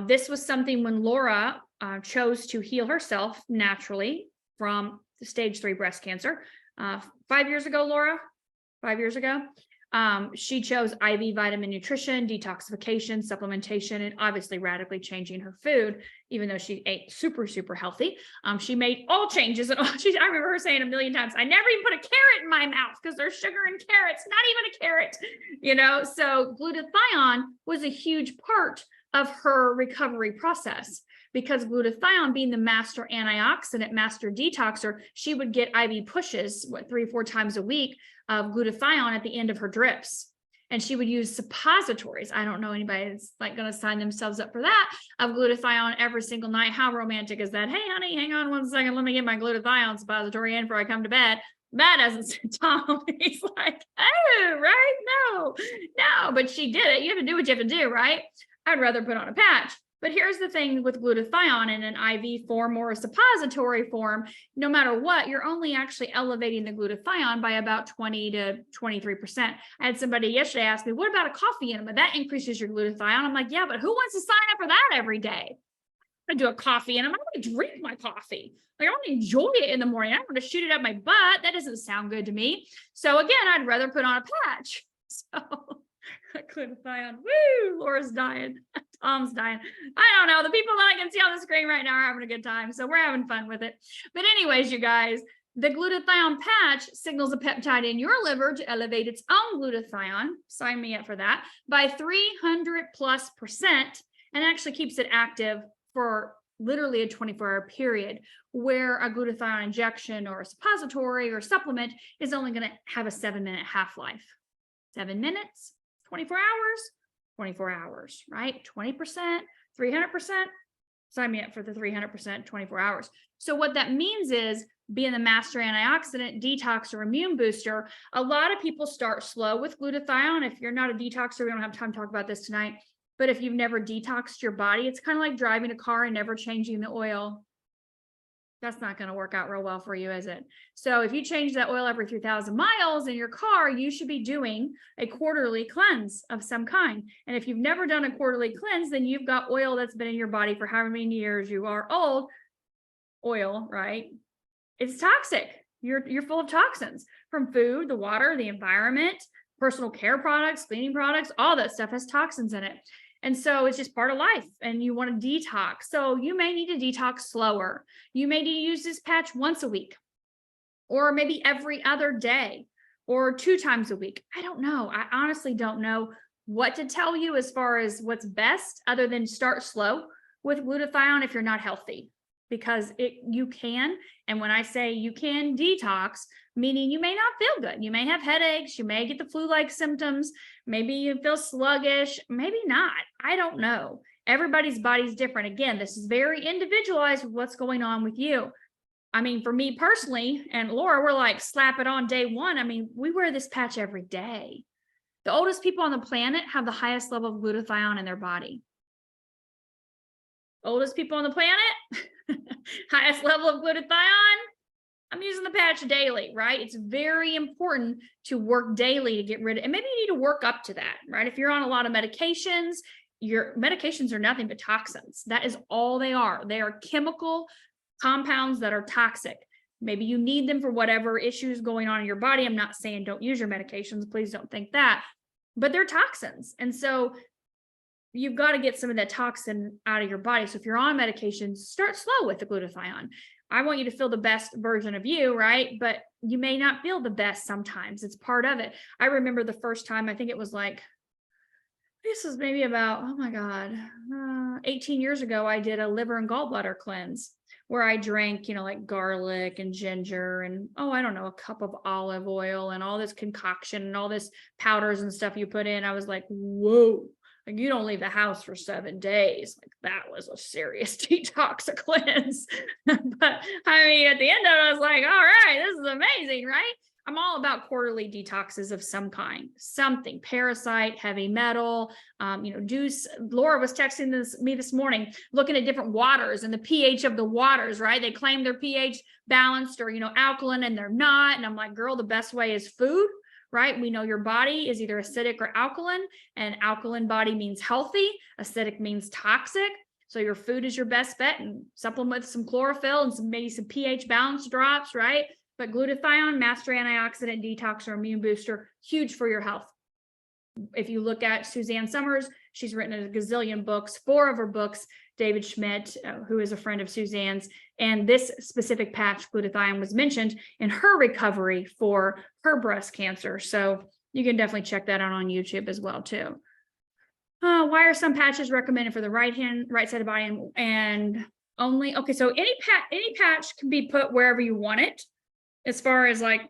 This was something when Laura chose to heal herself naturally from stage 3 breast cancer. 5 years ago, Laura, 5 years ago, she chose IV vitamin nutrition, detoxification, supplementation, and obviously radically changing her food, even though she ate super, super healthy. She made all changes. And I remember her saying a million times, "I never even put a carrot in my mouth because there's sugar in carrots, not even a carrot." So glutathione was a huge part of her recovery process, because glutathione, being the master antioxidant, master detoxer, she would get IV pushes, 3 or 4 times a week of glutathione at the end of her drips. And she would use suppositories. I don't know anybody that's like going to sign themselves up for that, of glutathione every single night. How romantic is that? "Hey, honey, hang on 1 second. Let me get my glutathione suppository in before I come to bed." That doesn't sit Tom. He's like, "Oh, right? No, but she did it. You have to do what you have to do, right? I'd rather put on a patch." But here's the thing with glutathione in an IV form or a suppository form, no matter what, you're only actually elevating the glutathione by about 20 to 23%. I had somebody yesterday ask me, "What about a coffee enema? That increases your glutathione." I'm like, "Yeah, but who wants to sign up for that every day? I do a coffee enema. I want to drink my coffee. Like, I want to enjoy it in the morning. I don't want to shoot it up my butt. That doesn't sound good to me." So again, I'd rather put on a patch. So glutathione, woo, Laura's dying. Tom's dying. I don't know. The people that I can see on the screen right now are having a good time. So we're having fun with it. But anyways, you guys, the glutathione patch signals a peptide in your liver to elevate its own glutathione. Sign me up for that. By 300+%, and actually keeps it active for literally a 24-hour period, where a glutathione injection or a suppository or supplement is only going to have a 7-minute half-life. 7 minutes, 24 hours, 24 hours, right? 20%, 300%, sign me up for the 300% 24 hours. So what that means is being the master antioxidant, detox, or immune booster. A lot of people start slow with glutathione. If you're not a detoxer, we don't have time to talk about this tonight. But if you've never detoxed your body, it's kind of like driving a car and never changing the oil. That's not going to work out real well for you, is it? So if you change that oil every 3,000 miles in your car, you should be doing a quarterly cleanse of some kind. And if you've never done a quarterly cleanse, then you've got oil that's been in your body for however many years you are old. Oil, right? It's toxic. You're full of toxins from food, the water, the environment, personal care products, cleaning products, all that stuff has toxins in it. And so it's just part of life, and you want to detox. So you may need to detox slower. You may need to use this patch once a week, or maybe every other day, or 2 times a week. I don't know. I honestly don't know what to tell you as far as what's best, other than start slow with glutathione if you're not healthy, because you can. And when I say you can detox, meaning you may not feel good. You may have headaches. You may get the flu-like symptoms. Maybe you feel sluggish, maybe not. I don't know. Everybody's body's different. Again, this is very individualized with what's going on with you. I mean, for me personally, and Laura, we're like, slap it on day one. I mean, we wear this patch every day. The oldest people on the planet have the highest level of glutathione in their body. Oldest people on the planet, highest level of glutathione. I'm using the patch daily, right? It's very important to work daily to get rid of, and maybe you need to work up to that, right? If you're on a lot of medications, your medications are nothing but toxins. That is all they are. They are chemical compounds that are toxic. Maybe you need them for whatever issues going on in your body. I'm not saying don't use your medications. Please don't think that, but they're toxins. And so you've got to get some of that toxin out of your body. So if you're on medication, start slow with the glutathione. I want you to feel the best version of you, right? But you may not feel the best sometimes. It's part of it. I remember the first time, I think it was like, this was maybe about, oh my God, 18 years ago, I did a liver and gallbladder cleanse where I drank, like garlic and ginger and, I don't know, a cup of olive oil and all this concoction and all this powders and stuff you put in. I was like, whoa. Like, you don't leave the house for 7 days. Like, that was a serious detox cleanse. But I mean, at the end of it, I was like, all right, this is amazing, right? I'm all about quarterly detoxes of some kind, something, parasite, heavy metal, juice. Laura was texting me this morning, looking at different waters and the pH of the waters, right? They claim they're pH balanced or, alkaline, and they're not. And I'm like, girl, the best way is food. Right? We know your body is either acidic or alkaline, and alkaline body means healthy. Acidic means toxic. So your food is your best bet, and supplement with some chlorophyll and maybe some pH balance drops, right? But glutathione, master antioxidant, detox, or immune booster, huge for your health. If you look at Suzanne Summers, she's written a gazillion books, 4 of her books, David Schmidt, who is a friend of Suzanne's, and this specific patch, glutathione, was mentioned in her recovery for her breast cancer. So you can definitely check that out on YouTube as well too. Why are some patches recommended for the right side of the body and only? Okay, so any patch can be put wherever you want it. As far as like,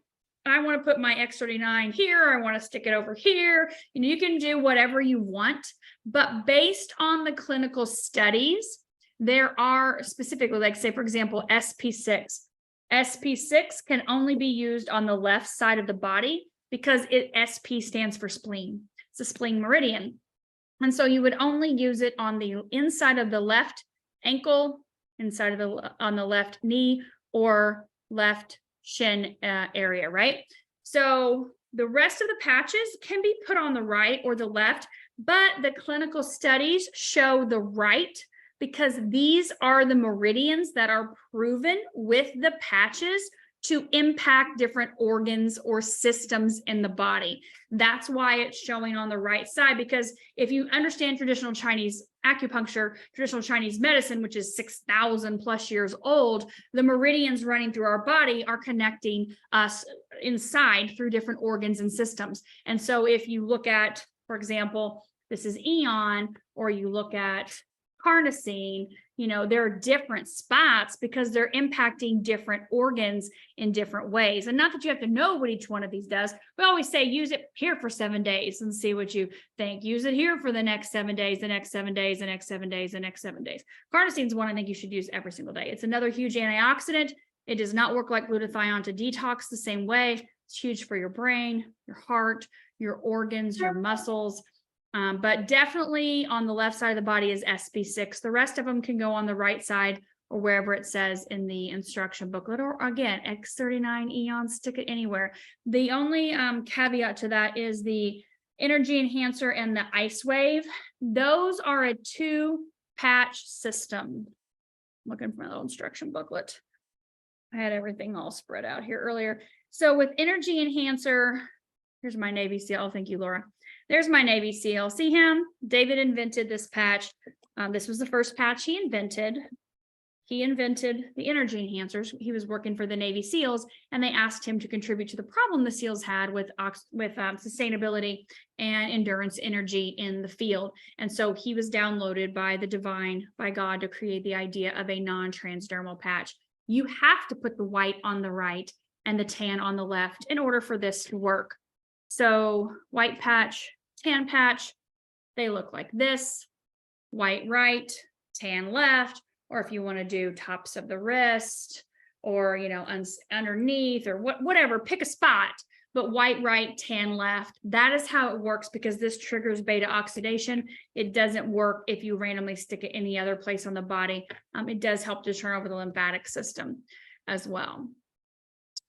I want to put my X39 here, I want to stick it over here. You can do whatever you want, but based on the clinical studies, there are specifically, like say, for example, SP6. SP6 can only be used on the left side of the body because SP stands for spleen. It's a spleen meridian. And so you would only use it on the inside of the left ankle, on the left knee, or left shin area, right? So the rest of the patches can be put on the right or the left, but the clinical studies show the right because these are the meridians that are proven with the patches to impact different organs or systems in the body. That's why it's showing on the right side, because if you understand traditional Chinese acupuncture, traditional Chinese medicine, which is 6,000 plus years old, the meridians running through our body are connecting us inside through different organs and systems. And so if you look at, for example, this is Eon, or you look at carnosine, there are different spots because they're impacting different organs in different ways. And not that you have to know what each one of these does. We always say use it here for 7 days and see what you think. Use it here for the next 7 days, the next 7 days, the next 7 days, the next 7 days. Carnosine is one I think you should use every single day. It's another huge antioxidant. It does not work like glutathione to detox the same way. It's huge for your brain, your heart, your organs, your muscles. But definitely on the left side of the body is SB6. The rest of them can go on the right side or wherever it says in the instruction booklet, or again, X39 Eon, stick it anywhere. The only caveat to that is the Energy Enhancer and the Icewave. Those are a 2-patch system. I'm looking for my little instruction booklet. I had everything all spread out here earlier. So with Energy Enhancer, here's my Navy SEAL. Oh, thank you, Laura. There's my Navy SEAL. See him? David invented this patch. This was the first patch he invented. He invented the energy enhancers. He was working for the Navy SEALs, and they asked him to contribute to the problem the SEALs had with sustainability and endurance energy in the field. And so he was downloaded by the divine, by God, to create the idea of a non-transdermal patch. You have to put the white on the right and the tan on the left in order for this to work. So white patch, tan patch, they look like this: white right, tan left, or if you want to do tops of the wrist or, underneath or whatever, pick a spot, but white right, tan left. That is how it works because this triggers beta oxidation. It doesn't work if you randomly stick it any other place on the body. It does help to turn over the lymphatic system as well.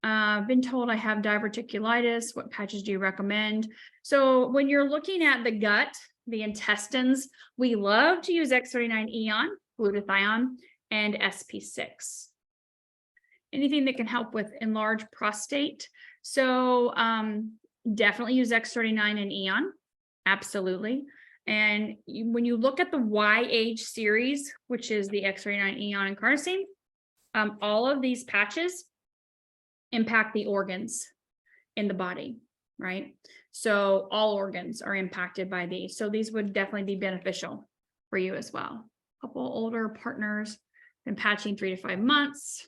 I've been told I have diverticulitis. What patches do you recommend? So when you're looking at the gut, the intestines, we love to use X39 Eon, glutathione, and SP6. Anything that can help with enlarged prostate. So definitely use X39 and Eon. Absolutely. And when you look at the YH series, which is the X39 Eon and carnosine, all of these patches impact the organs in the body, right? So all organs are impacted by these. So these would definitely be beneficial for you as well. A couple older partners, been patching 3 to 5 months.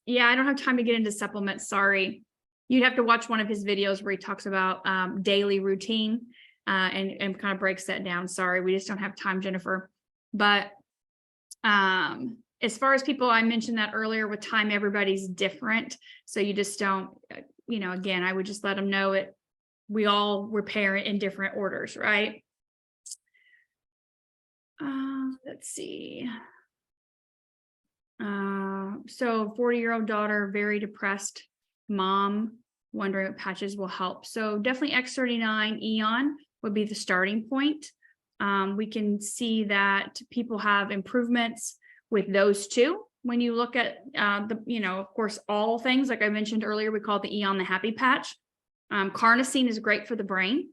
Yeah, I don't have time to get into supplements. Sorry. You'd have to watch one of his videos where he talks about daily routine and kind of breaks that down. Sorry, we just don't have time, Jennifer. But as far as people, I mentioned that earlier with time, everybody's different. So you just don't, again, I would just let them know it. We all repair it in different orders, right? Let's see. So 40-year-old daughter, very depressed mom, wondering what patches will help. So definitely X39 Eon would be the starting point. We can see that people have improvements with those two. When you look at of course, all things, like I mentioned earlier, we call the Eon the happy patch. Carnosine is great for the brain.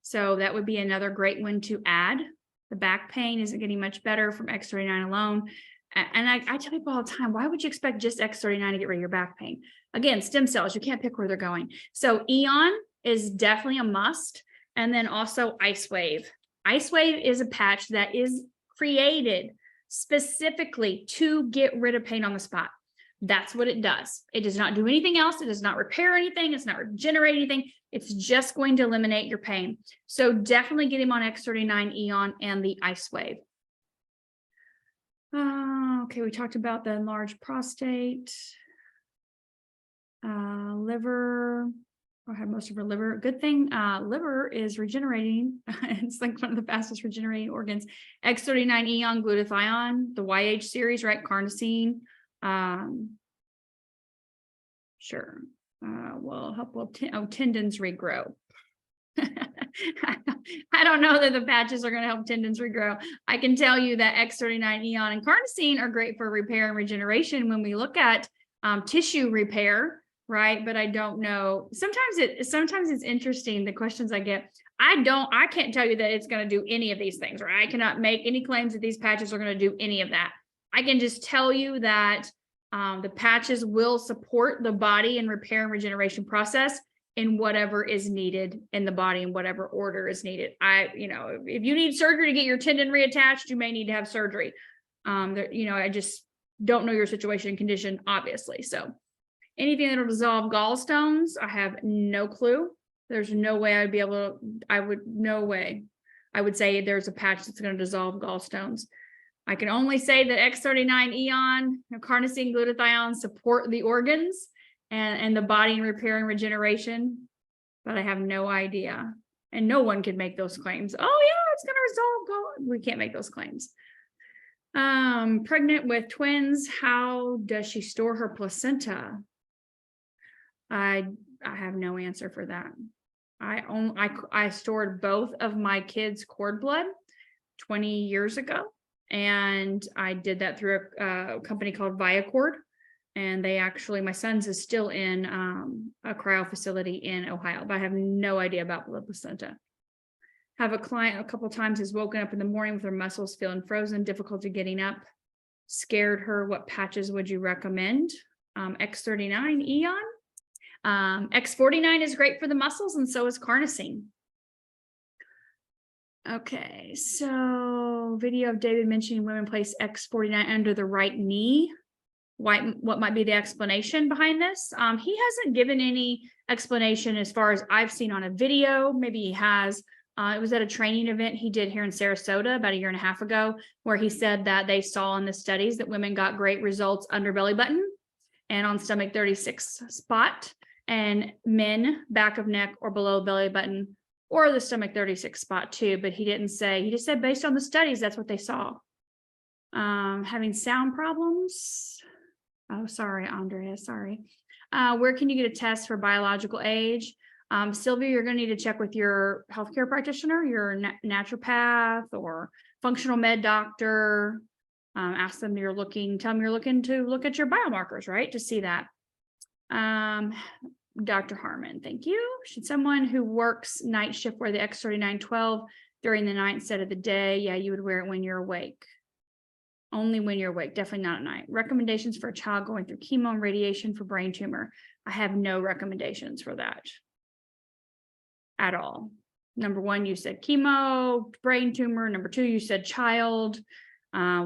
So that would be another great one to add. The back pain isn't getting much better from X39 alone. And I tell people all the time, why would you expect just X39 to get rid of your back pain? Again, stem cells, you can't pick where they're going. So Eon is definitely a must. And then also Icewave. Icewave is a patch that is created specifically to get rid of pain on the spot. That's what it does. It does not do anything else. It does not repair anything. It's not regenerate anything. It's just going to eliminate your pain. So definitely get him on X39 Eon and the Icewave. Okay, we talked about the enlarged prostate, liver. I had most of her liver. Good thing liver is regenerating. It's like one of the fastest regenerating organs. X39 Eon, glutathione, the YH series, right? Carnosine. Sure. Will help tendons regrow. I don't know that the patches are going to help tendons regrow. I can tell you that X39 Eon and carnosine are great for repair and regeneration when we look at tissue repair, right? But I don't know. Sometimes it's interesting, the questions I get. I can't tell you that it's going to do any of these things, right? I cannot make any claims that these patches are going to do any of that. I can just tell you that the patches will support the body and repair and regeneration process in whatever is needed in the body, in whatever order is needed. If you need surgery to get your tendon reattached, you may need to have surgery. I just don't know your situation and condition, obviously. So anything that will dissolve gallstones, I have no clue. There's no way I'd be able to, no way. I would say there's a patch that's going to dissolve gallstones. I can only say that X39 Eon, carnosine, glutathione support the organs and the body in repair and regeneration, but I have no idea. And no one can make those claims. Oh yeah, it's going to resolve. We can't make those claims. Pregnant with twins, how does she store her placenta? I have no answer for that. I stored both of my kids' cord blood 20 years ago, and I did that through a company called Viacord. And my son's is still in a cryo facility in Ohio, but I have no idea about the placenta. Have a client a couple times has woken up in the morning with her muscles feeling frozen, difficulty getting up, scared her. What patches would you recommend? X39 Eon. X49 is great for the muscles, and so is carnosine. Okay, so video of David mentioning women place X49 under the right knee. What might be the explanation behind this? He hasn't given any explanation as far as I've seen on a video. Maybe he has. It was at a training event he did here in Sarasota about 1.5 years ago, where he said that they saw in the studies that women got great results under belly button and on stomach 36 spot, and men back of neck or below belly button or the stomach 36 spot too. But he didn't say, he just said based on the studies, that's what they saw. Having sound problems. Oh, sorry, Andrea, sorry. Where can you get a test for biological age? Sylvia, you're going to need to check with your healthcare practitioner, your naturopath or functional med doctor. Ask them tell them you're looking to look at your biomarkers, right? To see that. Dr. Harmon, thank you. Should someone who works night shift wear the X3912 during the night instead of the day? Yeah, you would wear it when you're awake. Only when you're awake, definitely not at night. Recommendations for a child going through chemo and radiation for brain tumor. I have no recommendations for that at all. Number one, you said chemo, brain tumor. Number two, you said child.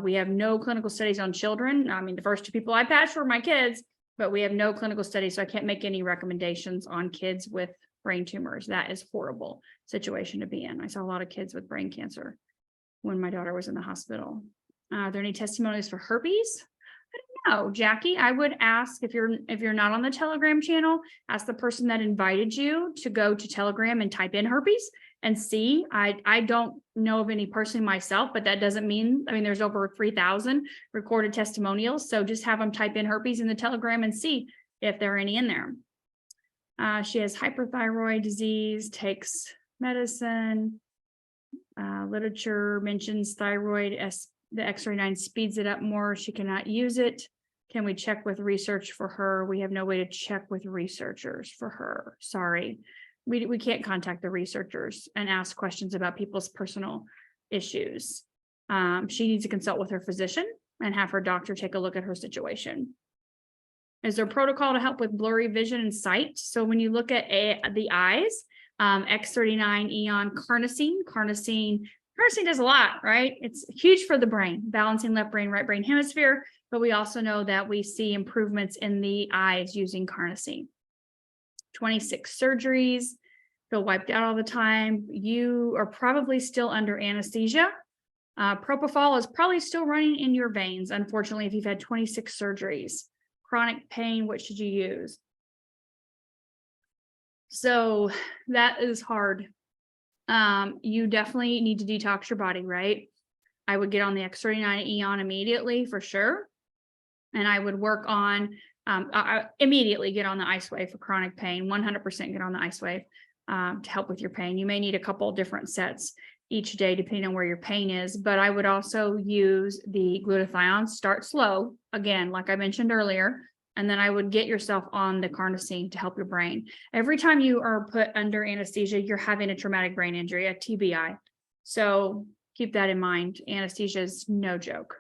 We have no clinical studies on children. I mean, the first 2 people I patched were my kids, but we have no clinical studies, so I can't make any recommendations on kids with brain tumors. That is a horrible situation to be in. I saw a lot of kids with brain cancer when my daughter was in the hospital. Are there any testimonies for herpes? I don't know, Jackie. I would ask if you're not on the Telegram channel, ask the person that invited you to go to Telegram and type in herpes and see. I don't know of any personally myself, but that doesn't mean, I mean, there's over 3,000 recorded testimonials. So just have them type in herpes in the Telegram and see if there are any in there. She has hyperthyroid disease, takes medicine. Literature mentions thyroid as the X39 speeds it up more. She cannot use it. Can we check with research for her? We have no way to check with researchers for her. Sorry. We can't contact the researchers and ask questions about people's personal issues. She needs to consult with her physician and have her doctor take a look at her situation. Is there a protocol to help with blurry vision and sight? So when you look at the eyes, X39 Eon carnosine does a lot, right? It's huge for the brain, balancing left brain, right brain hemisphere. But we also know that we see improvements in the eyes using carnosine. 26 surgeries, feel wiped out all the time. You are probably still under anesthesia. Propofol is probably still running in your veins, unfortunately, if you've had 26 surgeries. Chronic pain, what should you use? So that is hard. You definitely need to detox your body, right? I would get on the X39 Eon immediately for sure. And I would work on, immediately get on the IceWave for chronic pain, 100% get on the IceWave to help with your pain. You may need a couple different sets each day, depending on where your pain is, but I would also use the glutathione, start slow, again, like I mentioned earlier, and then I would get yourself on the carnosine to help your brain. Every time you are put under anesthesia, you're having a traumatic brain injury, a TBI. So keep that in mind. Anesthesia is no joke.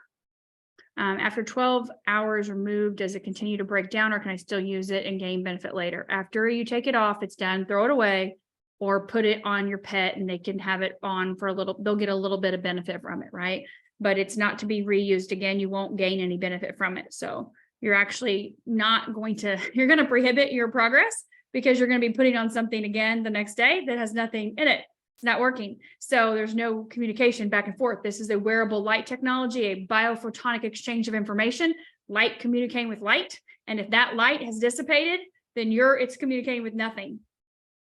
After 12 hours removed, does it continue to break down, or can I still use it and gain benefit later? After you take it off, it's done, throw it away, or put it on your pet and they can have it on for a little, they'll get a little bit of benefit from it, right? But it's not to be reused again. You won't gain any benefit from it. So you're actually not going to, you're going to prohibit your progress because you're going to be putting on something again the next day that has nothing in it. It's not working. So there's no communication back and forth. This is a wearable light technology, a biophotonic exchange of information, light communicating with light. And if that light has dissipated, then it's communicating with nothing.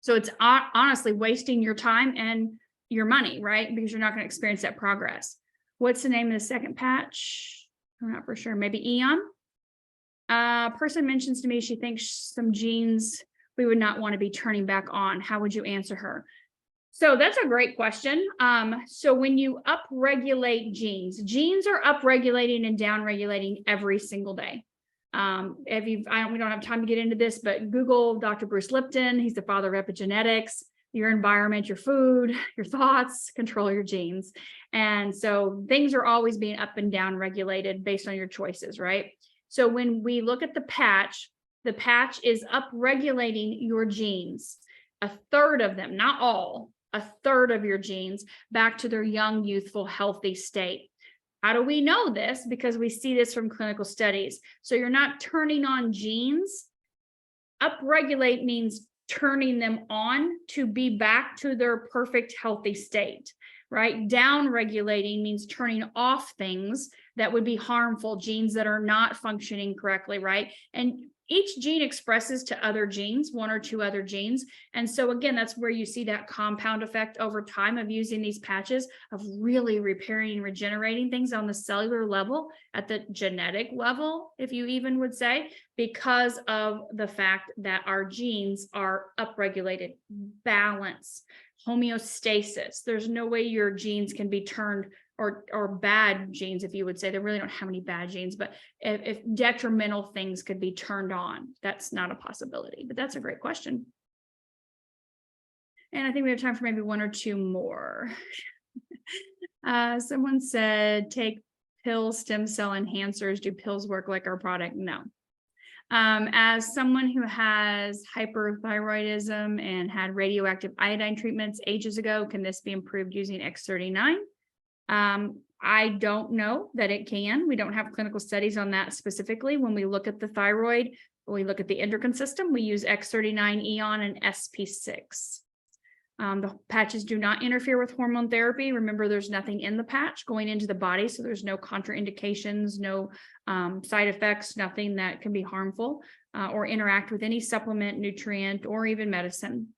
So it's honestly wasting your time and your money, right? Because you're not going to experience that progress. What's the name of the second patch? I'm not for sure. Maybe Eon. Person mentions to me she thinks some genes we would not want to be turning back on. How would you answer her? So that's a great question. So when you upregulate genes are upregulating and downregulating every single day. We don't have time to get into this, but Google Dr. Bruce Lipton. He's the father of epigenetics. Your environment, your food, your thoughts control your genes. And so things are always being up and down regulated based on your choices, right? So when we look at the patch is upregulating your genes, a third of them, not all, a third of your genes back to their young, youthful, healthy state. How do we know this? Because we see this from clinical studies. So you're not turning on genes. Upregulate means turning them on to be back to their perfect, healthy state, right? Downregulating means turning off things that would be harmful, genes that are not functioning correctly, right? And each gene expresses to other genes, one or two other genes. And so again, that's where you see that compound effect over time of using these patches, of really repairing and regenerating things on the cellular level, at the genetic level, if you even would say, because of the fact that our genes are upregulated, balance, homeostasis. There's no way your genes can be turned, or bad genes, if you would say. They really don't have any bad genes, but if detrimental things could be turned on, that's not a possibility. But that's a great question. And I think we have time for maybe one or two more. Someone said, take pill stem cell enhancers. Do pills work like our product? No. As someone who has hyperthyroidism and had radioactive iodine treatments ages ago, can this be improved using X39? I don't know that it can. We don't have clinical studies on that specifically. When we look at the thyroid, when we look at the endocrine system, we use X39, Eon, and SP6. The patches do not interfere with hormone therapy. Remember, there's nothing in the patch going into the body, so there's no contraindications, no side effects, nothing that can be harmful or interact with any supplement, nutrient, or even medicine.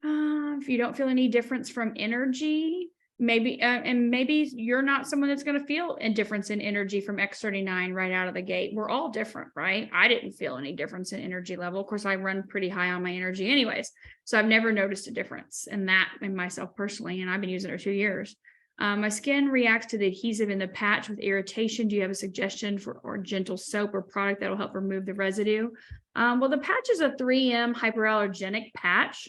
If you don't feel any difference from energy, maybe you're not someone that's going to feel a difference in energy from X39 right out of the gate. We're all different, right? I didn't feel any difference in energy level. Of course, I run pretty high on my energy anyways, so I've never noticed a difference in that in myself personally, and I've been using it for 2 years. My skin reacts to the adhesive in the patch with irritation. Do you have a suggestion or gentle soap or product that will help remove the residue? Well, the patch is a 3M hyperallergenic patch.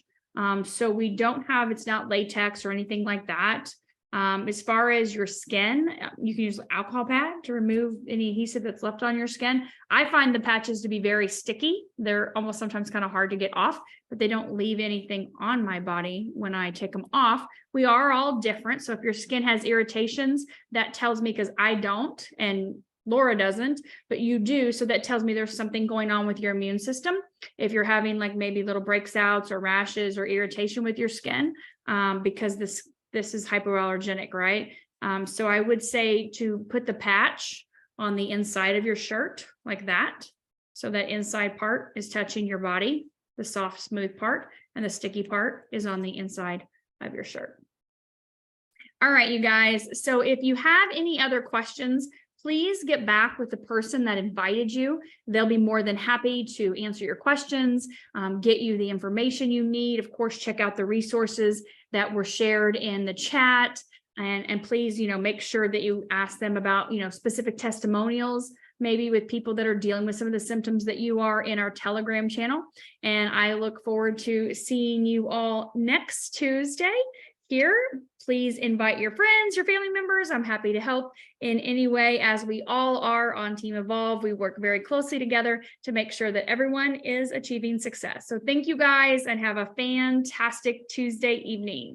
So we don't have, it's not latex or anything like that. As far as your skin, you can use alcohol pad to remove any adhesive that's left on your skin. I find the patches to be very sticky. They're almost sometimes kind of hard to get off, but they don't leave anything on my body when I take them off. We are all different. So if your skin has irritations, that tells me, because I don't, and Laura doesn't, but you do. So that tells me there's something going on with your immune system. If you're having like maybe little breakouts or rashes or irritation with your skin, because this is hypoallergenic, right? So I would say to put the patch on the inside of your shirt like that. So that inside part is touching your body, the soft, smooth part, and the sticky part is on the inside of your shirt. All right, you guys. So if you have any other questions, please get back with the person that invited you. They'll be more than happy to answer your questions, get you the information you need. Of course, check out the resources that were shared in the chat, and please, make sure that you ask them about, specific testimonials, maybe with people that are dealing with some of the symptoms that you are, in our Telegram channel. And I look forward to seeing you all next Tuesday. here, please invite your friends, your family members. I'm happy to help in any way, as we all are on Team Evolve. We work very closely together to make sure that everyone is achieving success. So thank you guys, and have a fantastic Tuesday evening.